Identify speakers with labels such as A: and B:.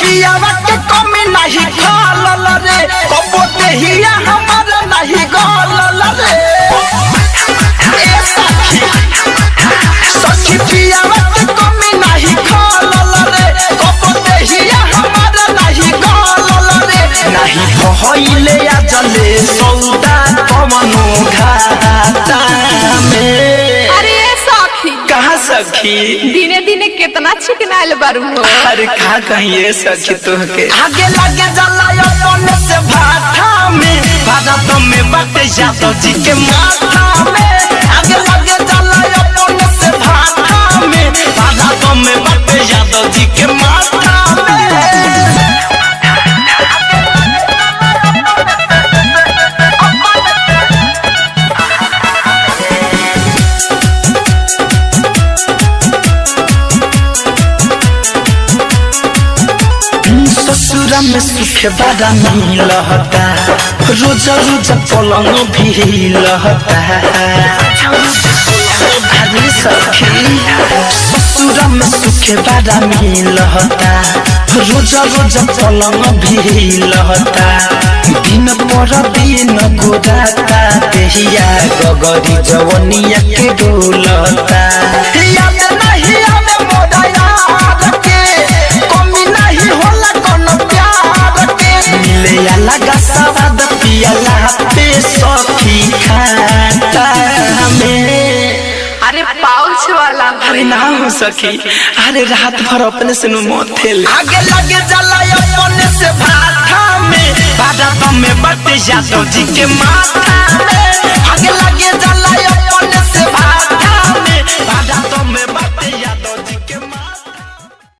A: पियावा के कमी नहीं खालल रे कबो देहिया हमारा नहीं गलल रे ए सखी सखी पियावा के कमी नहीं खालल रे कबो देहिया हमारा नहीं गलल रे नहीं भइले या जले सौदा कवनो घाटा में।
B: अरे सखी
A: कहाँ सखी
B: दिने दिने कितना चिकनाइल बारू हो।
A: अरे का कहिए सखी तोहके आगे लगे जला अपने से भाटा में भारत में बाटे यादव जी के माथा में आगे लगे जला अपने से भाटा में भारत में बाटे यादव जी के माथा में। ससुरा में सुख बड़ा मिलता रोज रोज पलंग भी लहता अरे सखी ससुरा में सुख बड़ा मिलता रोज रोज पलंग भी लहता दिन पर दिन गोदाता देहिया गगरी जवनिया के डोलता याद नहीं आवे मोरा यार के कमी नहीं होला कोनो प्यार के मिले लगा सवाद पियला पे सखी खाता में।
B: अरे पाउच वाला
A: अरे ना हो सखी अरे रात भर अपने से मोथेल आगे लगे जला अपने से भाटा में भारत में बाटे यादव जी के माथा में आगे लगे जला अपने से भाटा में भारत में बाटे